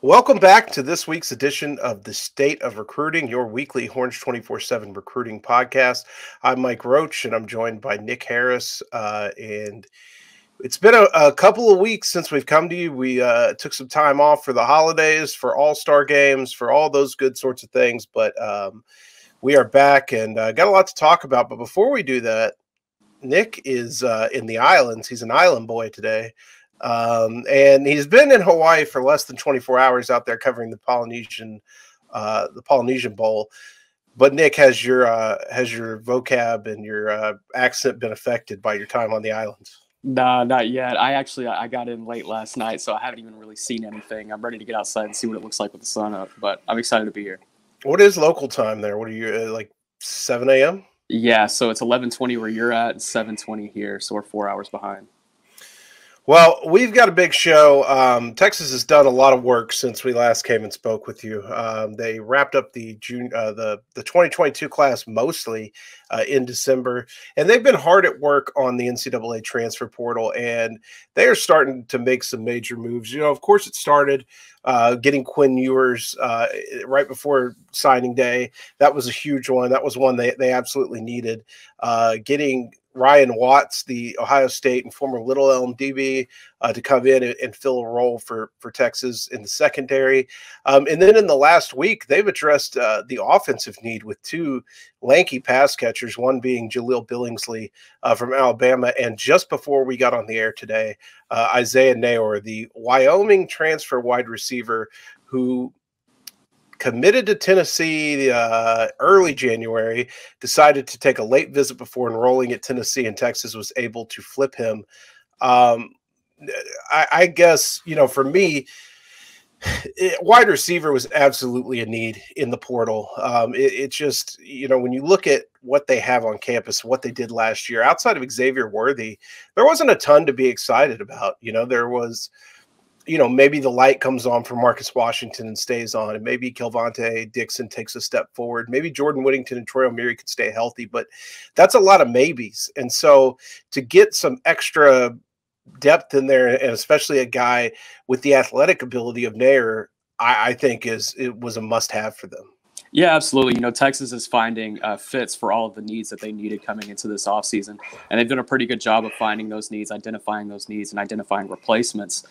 Welcome back to this week's edition of the State of Recruiting, your weekly Horns 24/7 recruiting podcast. I'm Mike Roach, and I'm joined by Nick Harris. And it's been a couple of weeks since we've come to you. We took some time off for the holidays, for All-Star games, for all those good sorts of things. But we are back and got a lot to talk about. But before we do that, Nick is in the islands. He's an island boy today. And he's been in Hawaii for less than 24 hours out there covering the Polynesian Bowl. But Nick, has your vocab and your accent been affected by your time on the islands? Nah, not yet. I got in late last night, so I haven't even really seen anything. I'm ready to get outside and see what it looks like with the sun up, but I'm excited to be here. What is local time there? What are you like 7 a.m.? Yeah, so it's 11:20 where you're at and 7:20 here, so we're 4 hours behind. Well, we've got a big show. Texas has done a lot of work since we last came and spoke with you. They wrapped up the 2022 class mostly in December, and they've been hard at work on the NCAA transfer portal, and they are starting to make some major moves. Of course, it started getting Quinn Ewers right before signing day. That was a huge one. That was one they absolutely needed. Getting Ryan Watts, the Ohio State and former Little Elm DB, to come in and fill a role for Texas in the secondary. And then in the last week, they've addressed the offensive need with two lanky pass catchers, one being Jaleel Billingsley from Alabama. And just before we got on the air today, Isaiah Nayor, the Wyoming transfer wide receiver who committed to Tennessee early January, decided to take a late visit before enrolling at Tennessee, and Texas was able to flip him. I guess, for me, wide receiver was absolutely a need in the portal. It just, when you look at what they have on campus, what they did last year, outside of Xavier Worthy, there wasn't a ton to be excited about. There was – maybe the light comes on for Marcus Washington and stays on, and maybe Kelvonte Dixon takes a step forward. Maybe Jordan Whittington and Troy O'Meara could stay healthy, but that's a lot of maybes. And so to get some extra depth in there, and especially a guy with the athletic ability of Nair, I think it was a must-have for them. Yeah, absolutely. Texas is finding fits for all of the needs that they needed coming into this offseason. And they've done a pretty good job of finding those needs, identifying those needs, and identifying replacements,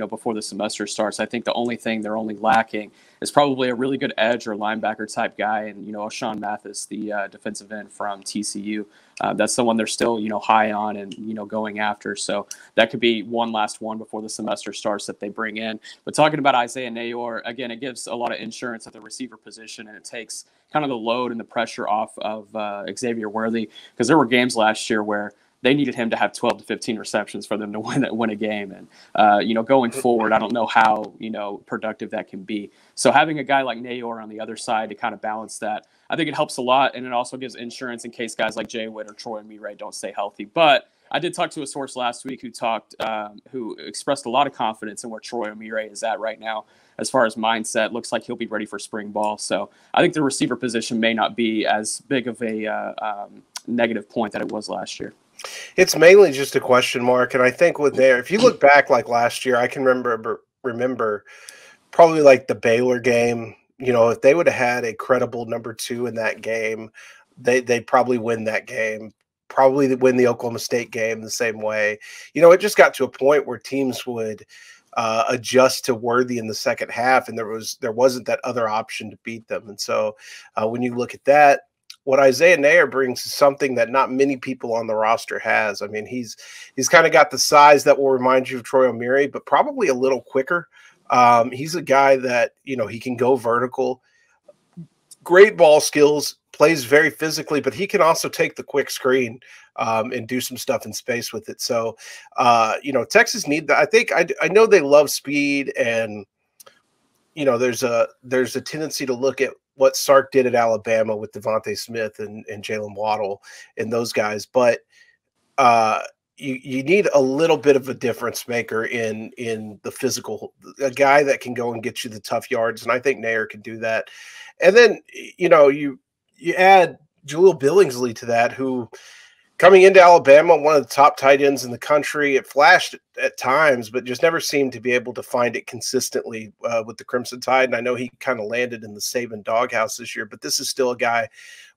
before the semester starts. I think the only thing they're only lacking is probably a really good edge or linebacker type guy. And, O'Shawn Mathis, the defensive end from TCU, that's the one they're still, high on and, going after. So that could be one last one before the semester starts that they bring in. But talking about Isaiah Nayor, again, it gives a lot of insurance at the receiver position, and it takes kind of the load and the pressure off of Xavier Worthy, because there were games last year where they needed him to have 12 to 15 receptions for them to win a game. And, going forward, I don't know how, productive that can be. So having a guy like Nayor on the other side to kind of balance that, I think it helps a lot. And it also gives insurance in case guys like Jay Witt or Troy O'Meara don't stay healthy. But I did talk to a source last week who expressed a lot of confidence in where Troy O'Meara is at right now. As far as mindset, looks like he'll be ready for spring ball. So I think the receiver position may not be as big of a negative point that it was last year. It's mainly just a question mark. And I think with there, if you look back like last year, I can remember probably like the Baylor game. If they would have had a credible number 2 in that game, they'd probably win that game, probably win the Oklahoma State game the same way. It just got to a point where teams would adjust to Worthy in the second half, and there wasn't that other option to beat them. And so when you look at that, what Isaiah Nair brings is something that not many people on the roster has. I mean, he's kind of got the size that will remind you of Troy O'Meara, but probably a little quicker. He's a guy that, he can go vertical, great ball skills, plays very physically, but he can also take the quick screen and do some stuff in space with it. So, Texas need that. I think I know they love speed, and, there's a tendency to look at what Sark did at Alabama with Devontae Smith and Jalen Waddle and those guys. But you need a little bit of a difference maker in the physical, a guy that can go and get you the tough yards. And I think Nair can do that. And then, you add Jaleel Billingsley to that, who Coming into Alabama, one of the top tight ends in the country. It flashed at times, but just never seemed to be able to find it consistently with the Crimson Tide. And I know he kind of landed in the Saban doghouse this year, but this is still a guy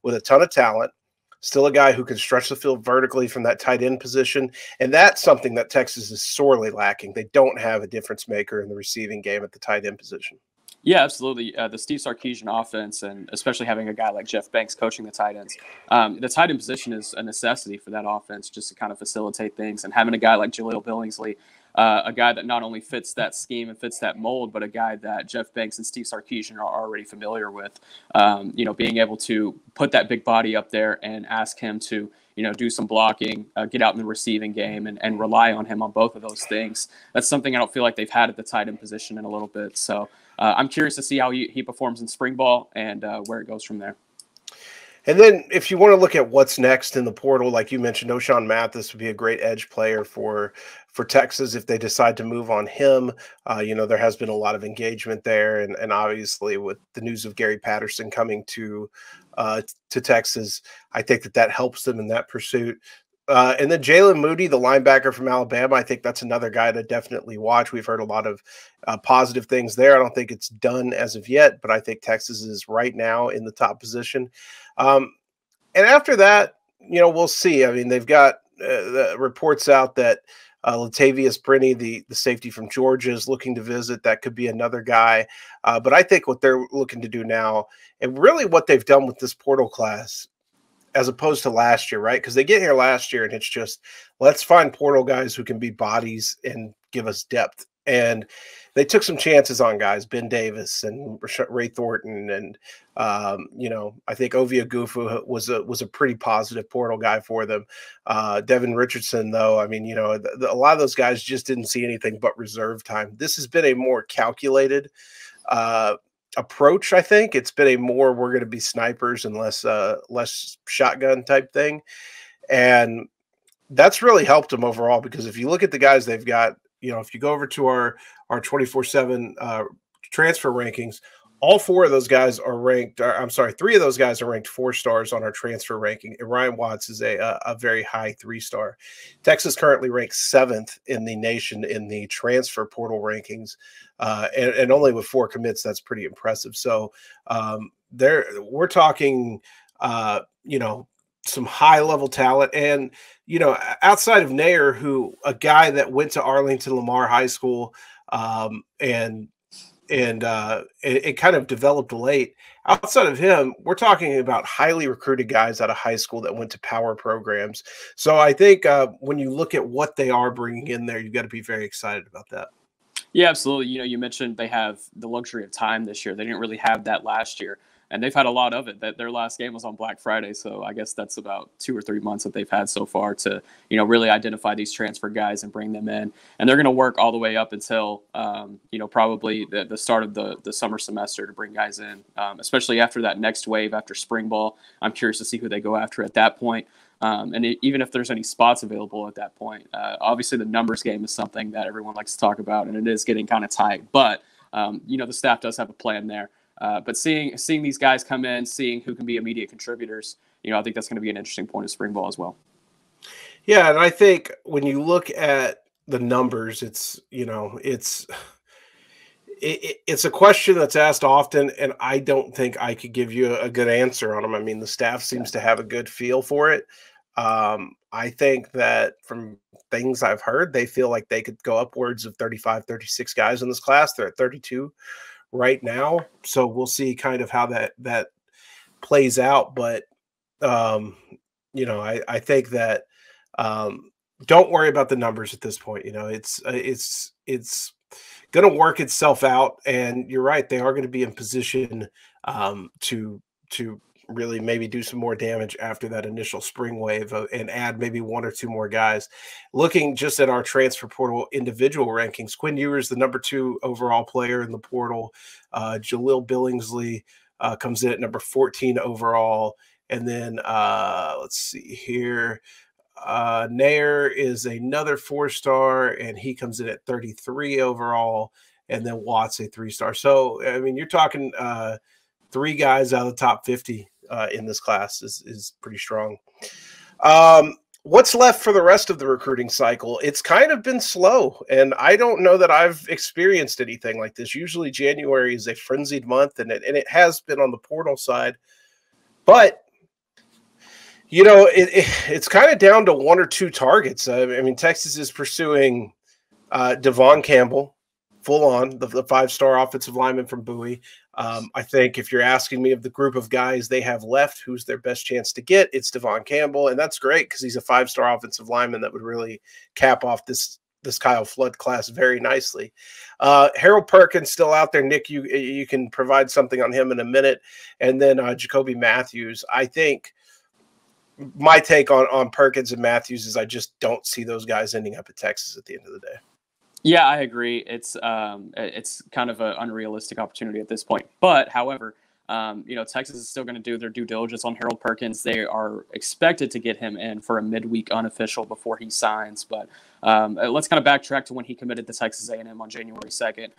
with a ton of talent, still a guy who can stretch the field vertically from that tight end position. And that's something that Texas is sorely lacking. They don't have a difference maker in the receiving game at the tight end position. Yeah, absolutely. The Steve Sarkisian offense, and especially having a guy like Jeff Banks coaching the tight ends, the tight end position is a necessity for that offense just to kind of facilitate things. And having a guy like Jaleel Billingsley, a guy that not only fits that scheme and fits that mold, but a guy that Jeff Banks and Steve Sarkisian are already familiar with, being able to put that big body up there and ask him to, do some blocking, get out in the receiving game, and rely on him on both of those things. That's something I don't feel like they've had at the tight end position in a little bit. So I'm curious to see how he performs in spring ball and where it goes from there. And then if you want to look at what's next in the portal, like you mentioned, O'Shawn Mathis would be a great edge player for Texas if they decide to move on him. There has been a lot of engagement there. And obviously with the news of Gary Patterson coming to Texas, I think that helps them in that pursuit. And then Jaylen Moody, the linebacker from Alabama, I think that's another guy to definitely watch. We've heard a lot of positive things there. I don't think it's done as of yet, but I think Texas is right now in the top position. And after that, we'll see. I mean, they've got the reports out that Latavius Brinney, the safety from Georgia, is looking to visit. That could be another guy. But I think what they're looking to do now, and really what they've done with this portal class, as opposed to last year, right? Because they get here last year and it's just, let's find portal guys who can be bodies and give us depth. And they took some chances on guys, Ben Davis and Ray Thornton. And, I think Ovia Gufu was a pretty positive portal guy for them. Devin Richardson, though, I mean, a lot of those guys just didn't see anything but reserve time. This has been a more calculated approach. I think it's been a more, we're going to be snipers and less shotgun type thing. And that's really helped them overall, because if you look at the guys they've got, if you go over to our 24/7 transfer rankings, all four of those guys are ranked. Three of those guys are ranked 4 stars on our transfer ranking. And Ryan Watts is a very high 3-star. Texas currently ranks 7th in the nation in the transfer portal rankings, and only with 4 commits. That's pretty impressive. So we're talking, some high level talent. And, outside of Nair, a guy that went to Arlington Lamar High School, and it kind of developed late. Outside of him, we're talking about highly recruited guys out of high school that went to power programs. So I think when you look at what they are bringing in there, you've got to be very excited about that. Yeah, absolutely. You mentioned they have the luxury of time this year. They didn't really have that last year, and they've had a lot of it. That their last game was on Black Friday, so I guess that's about 2 or 3 months that they've had so far to, really identify these transfer guys and bring them in. And they're going to work all the way up until, probably the start of the summer semester to bring guys in, especially after that next wave after spring ball. I'm curious to see who they go after at that point. Even if there's any spots available at that point. Obviously, the numbers game is something that everyone likes to talk about, and it is getting kind of tight. But, the staff does have a plan there. But seeing these guys come in, seeing who can be immediate contributors, I think that's going to be an interesting point of spring ball as well. Yeah, and I think when you look at the numbers, it's a question that's asked often, and I don't think I could give you a good answer on them. I mean, the staff seems to have a good feel for it. I think that from things I've heard, they feel like they could go upwards of 35, 36 guys in this class. They're at 32 right now. So we'll see kind of how that plays out. But, I think that don't worry about the numbers at this point. It's going to work itself out. And you're right. They are going to be in position to really maybe do some more damage after that initial spring wave and add maybe 1 or 2 more guys. Looking just at our transfer portal individual rankings, Quinn Ewers, the number 2 overall player in the portal. Jaleel Billingsley comes in at number 14 overall. And then let's see here. Nair is another 4-star, and he comes in at 33 overall. And then Watts, a 3-star. So, I mean, you're talking 3 guys out of the top 50 in this class is pretty strong. what's left for the rest of the recruiting cycle? It's kind of been slow, and I don't know that I've experienced anything like this. Usually January is a frenzied month, and it has been on the portal side. But, it's kind of down to one or two targets. I mean, Texas is pursuing Devon Campbell, full on, the five-star offensive lineman from Bowie. I think if you're asking me of the group of guys they have left, who's their best chance to get, it's Devon Campbell, and that's great because he's a five-star offensive lineman that would really cap off this Kyle Flood class very nicely. Harold Perkins still out there. Nick, you can provide something on him in a minute, and then Jacoby Matthews. I think my take on Perkins and Matthews is I just don't see those guys ending up at Texas at the end of the day. Yeah, I agree. It's kind of an unrealistic opportunity at this point. But, however, Texas is still going to do their due diligence on Harold Perkins. They are expected to get him in for a midweek unofficial before he signs. But let's kind of backtrack to when he committed to Texas A&M on January 2nd.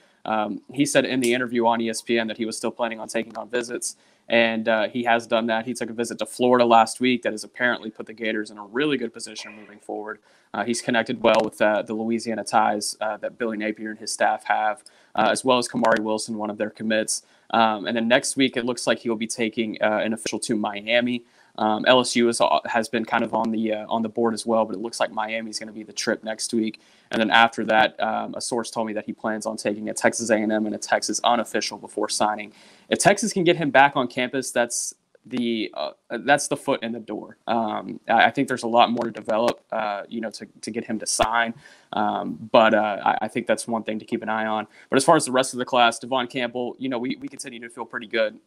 He said in the interview on ESPN that he was still planning on taking on visits. And he has done that. He took a visit to Florida last week that has apparently put the Gators in a really good position moving forward. He's connected well with the Louisiana ties that Billy Napier and his staff have, as well as Kamari Wilson, one of their commits. And then next week, it looks like he'll be taking an official to Miami. LSU has been kind of on the board as well, but it looks like Miami is going to be the trip next week. And then after that, a source told me that he plans on taking a Texas A&M and a Texas unofficial before signing. If Texas can get him back on campus, that's the foot in the door. I think there's a lot more to develop, to get him to sign. But I think that's one thing to keep an eye on. But as far as the rest of the class, Devon Campbell, we continue to feel pretty good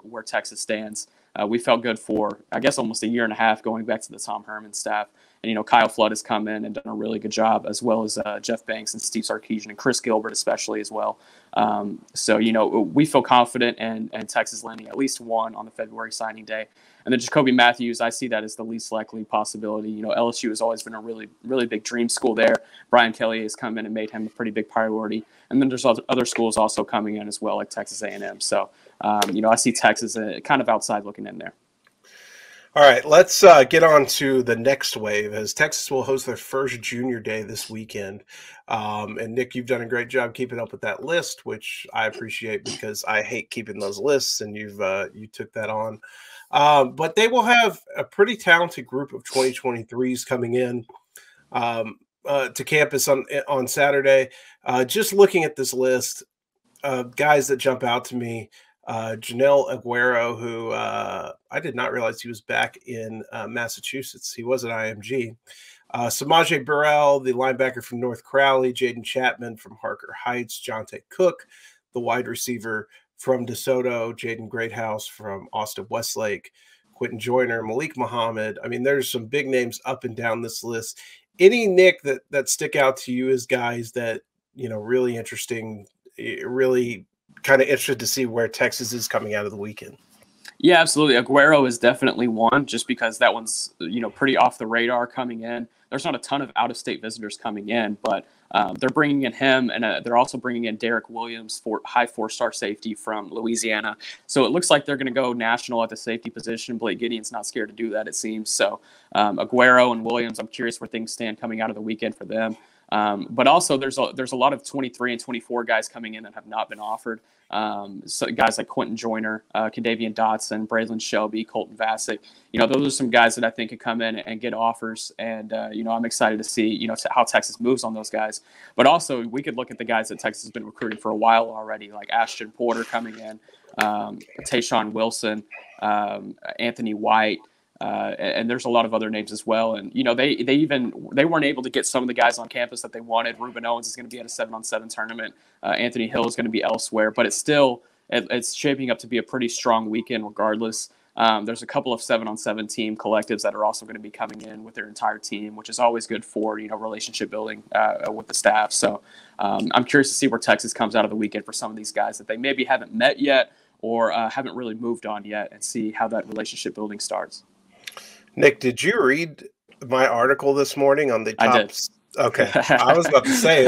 where Texas stands. We felt good for, I guess, almost a year and a half going back to the Tom Herman staff. And, Kyle Flood has come in and done a really good job, as well as Jeff Banks and Steve Sarkisian and Chris Gilbert especially as well. So, we feel confident and Texas landing at least one on the February signing day. And then Jacoby Matthews, I see that as the least likely possibility. LSU has always been a really, really big dream school there. Brian Kelly has come in and made him a pretty big priority. And then there's other schools also coming in as well, like Texas A&M. So, I see Texas kind of outside looking in there. All right, let's get on to the next wave, as Texas will host their first junior day this weekend. And Nick, you've done a great job keeping up with that list, which I appreciate because I hate keeping those lists, and you took that on. But they will have a pretty talented group of 2023s coming in to campus on Saturday. Just looking at this list, guys that jump out to me. Janelle Aguero, who I did not realize he was back in Massachusetts. He was at IMG. Samaje Burrell, the linebacker from North Crowley. Jaden Chapman from Harker Heights. Jonte Cook, the wide receiver from DeSoto. Jaden Greathouse from Austin Westlake. Quentin Joyner, Malik Muhammad. I mean, there's some big names up and down this list. Any, Nick, that stick out to you as guys that, really interesting, really kind of interested to see where Texas is coming out of the weekend? Yeah, absolutely. Aguero is definitely one, just because that one's, pretty off the radar coming in. There's not a ton of out-of-state visitors coming in, but they're bringing in him, and they're also bringing in Derek Williams, high four-star safety from Louisiana. So it looks like they're going to go national at the safety position. Blake Gideon's not scared to do that, it seems. So Aguero and Williams, I'm curious where things stand coming out of the weekend for them. But also there's a lot of 23 and 24 guys coming in that have not been offered. So guys like Quentin Joyner, Kadavian Dotson, Braylon Shelby, Colton Vasek, those are some guys that I think could come in and get offers. And, I'm excited to see, how Texas moves on those guys. But also we could look at the guys that Texas has been recruiting for a while already, like Ashton Porter coming in, Tayshawn Wilson, Anthony White. And there's a lot of other names as well. And, they weren't able to get some of the guys on campus that they wanted. Ruben Owens is going to be at a 7-on-7 tournament. Anthony Hill is going to be elsewhere, but it's shaping up to be a pretty strong weekend regardless. There's a couple of 7-on-7 team collectives that are also going to be coming in with their entire team, which is always good for, relationship building with the staff. So I'm curious to see where Texas comes out of the weekend for some of these guys that they maybe haven't met yet or haven't really moved on yet, and see how that relationship building starts. Nick, did you read my article this morning on the top Okay, I was about to say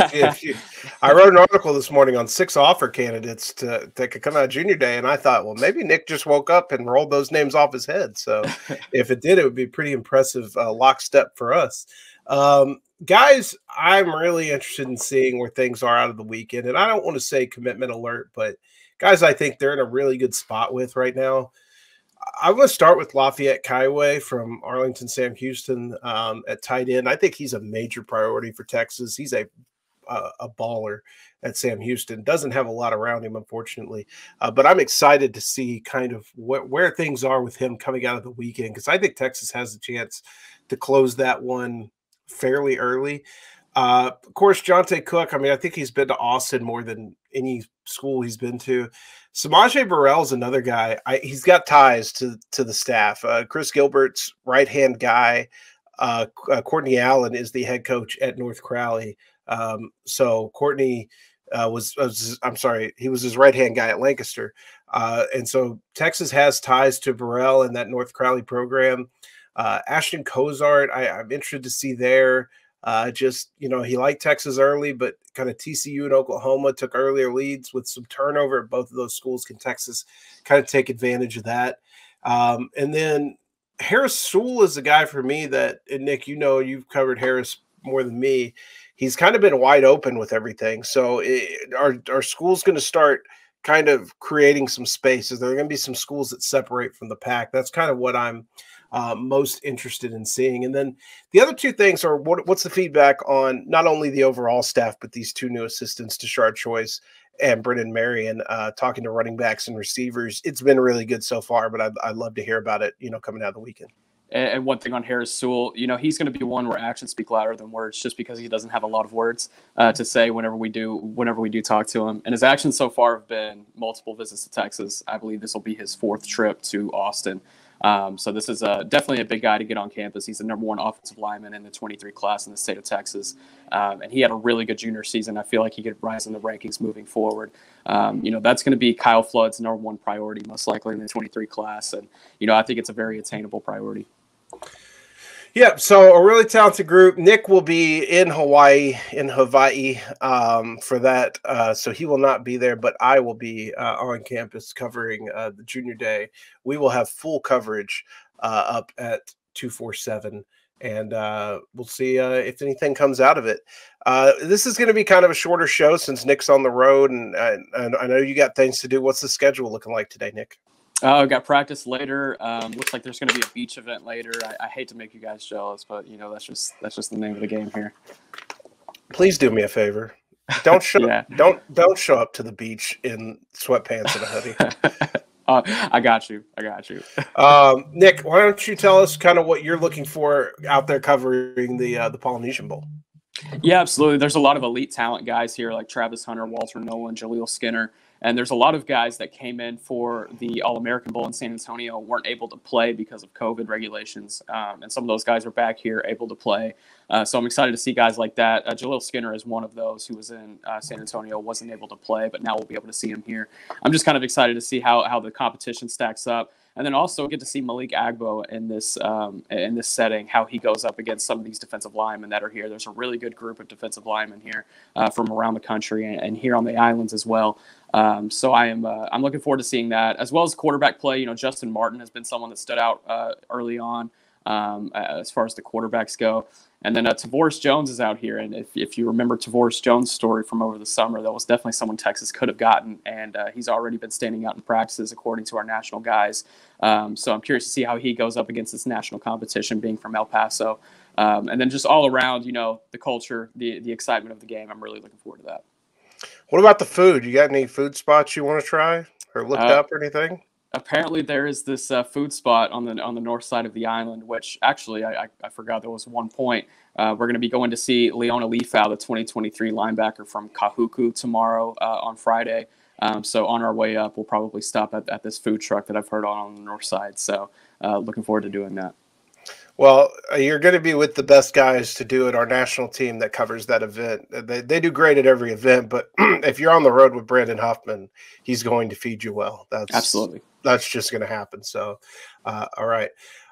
I wrote an article this morning on 6 offer candidates that could come out junior day, and I thought, well, maybe Nick just woke up and rolled those names off his head. So if it did, it would be pretty impressive lockstep for us. Guys, I'm really interested in seeing where things are out of the weekend, and I don't want to say commitment alert, but guys, I think they're in a really good spot with right now. I'm going to start with Lafayette Kaiway from Arlington Sam Houston at tight end. I think he's a major priority for Texas. He's a baller at Sam Houston. Doesn't have a lot around him, unfortunately. But I'm excited to see kind of where things are with him coming out of the weekend, because I think Texas has a chance to close that one fairly early. Of course, Jonte Cook, I mean, I think he's been to Austin more than any school he's been to. Samaje Burrell is another guy. He's got ties to the staff. Chris Gilbert's right-hand guy. Courtney Allen is the head coach at North Crowley. So Courtney he was his right-hand guy at Lancaster. And so Texas has ties to Burrell in that North Crowley program. Ashton Cozart, I'm interested to see there. He liked Texas early, but kind of TCU and Oklahoma took earlier leads with some turnover at both of those schools. Can Texas kind of take advantage of that? And then Harris Sewell is a guy for me that, and Nick, you've covered Harris more than me. He's kind of been wide open with everything. So our school's going to start kind of creating some spaces. There are going to be some schools that separate from the pack. That's kind of what I'm most interested in seeing. And then the other two things are what's the feedback on not only the overall staff, but these two new assistants, Tashard Choice and Brennan Marion, talking to running backs and receivers. It's been really good so far, but I'd love to hear about it, coming out of the weekend. And one thing on Harris Sewell, he's going to be one where actions speak louder than words, just because he doesn't have a lot of words to say whenever we do talk to him. And his actions so far have been multiple visits to Texas. I believe this will be his 4th trip to Austin. So this is definitely a big guy to get on campus. He's the #1 offensive lineman in the 23 class in the state of Texas. And he had a really good junior season. I feel like he could rise in the rankings moving forward. That's going to be Kyle Flood's #1 priority, most likely in the 23 class. And, I think it's a very attainable priority. Yeah, so a really talented group. Nick will be in Hawaii for that, so he will not be there, but I will be on campus covering the junior day. We will have full coverage up at 247, and we'll see if anything comes out of it. This is going to be kind of a shorter show since Nick's on the road, and I know you got things to do. What's the schedule looking like today, Nick? I've got practice later. Looks like there's going to be a beach event later. I hate to make you guys jealous, but that's just the name of the game here. Please do me a favor. Don't show don't show up to the beach in sweatpants and a hoodie. I got you. Nick, why don't you tell us kind of what you're looking for out there covering the Polynesian Bowl? Yeah, absolutely. There's a lot of elite talent guys here like Travis Hunter, Walter Nolan, Jaleel Skinner. And there's a lot of guys that came in for the All-American Bowl in San Antonio, weren't able to play because of COVID regulations. And some of those guys are back here able to play. So I'm excited to see guys like that. Jaleel Skinner is one of those who was in San Antonio, wasn't able to play, but now we'll be able to see him here. I'm just kind of excited to see how the competition stacks up. And then also get to see Malik Agbo in this setting, how he goes up against some of these defensive linemen that are here. There's a really good group of defensive linemen here from around the country and here on the islands as well. So I'm looking forward to seeing that, as well as quarterback play. Justin Martin has been someone that stood out early on as far as the quarterbacks go. And then Tavoris Jones is out here. And if you remember Tavoris Jones' story from over the summer, that was definitely someone Texas could have gotten. And he's already been standing out in practices, according to our national guys. So I'm curious to see how he goes up against this national competition, being from El Paso. And then just all around, the culture, the excitement of the game. I'm really looking forward to that. What about the food? You got any food spots you want to try or looked up or anything? Apparently, there is this food spot on the north side of the island, which actually I forgot there was one point. We're going to be going to see Leona Leafau, the 2023 linebacker from Kahuku, tomorrow on Friday. So on our way up, we'll probably stop at this food truck that I've heard on the north side. So looking forward to doing that. Well, you're going to be with the best guys to do it. Our national team that covers that event. They do great at every event, but if you're on the road with Brandon Huffman, he's going to feed you well. Absolutely. That's just going to happen. So, all right.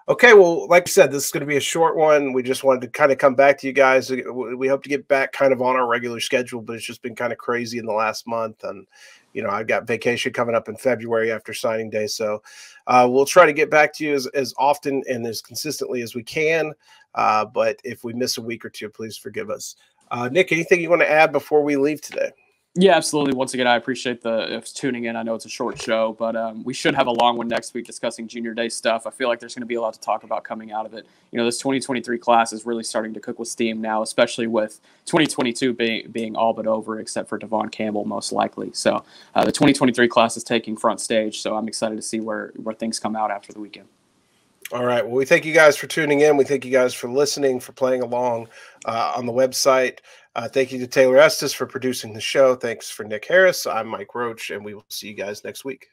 Okay, well, like I said, this is going to be a short one. We just wanted to kind of come back to you guys. We hope to get back kind of on our regular schedule, but it's just been kind of crazy in the last month. And, I've got vacation coming up in February after signing day. So we'll try to get back to you as often and as consistently as we can. But if we miss a week or two, please forgive us. Nick, anything you want to add before we leave today? Yeah, absolutely. Once again, I appreciate the tuning in. I know it's a short show, but we should have a long one next week discussing Junior Day stuff. I feel like there's going to be a lot to talk about coming out of it. This 2023 class is really starting to cook with steam now, especially with 2022 being all but over, except for Devon Campbell, most likely. So the 2023 class is taking front stage, so I'm excited to see where things come out after the weekend. All right. Well, we thank you guys for tuning in. We thank you guys for listening, for playing along on the website. Thank you to Taylor Estes for producing the show. Thanks for Nick Harris. I'm Mike Roach, and we will see you guys next week.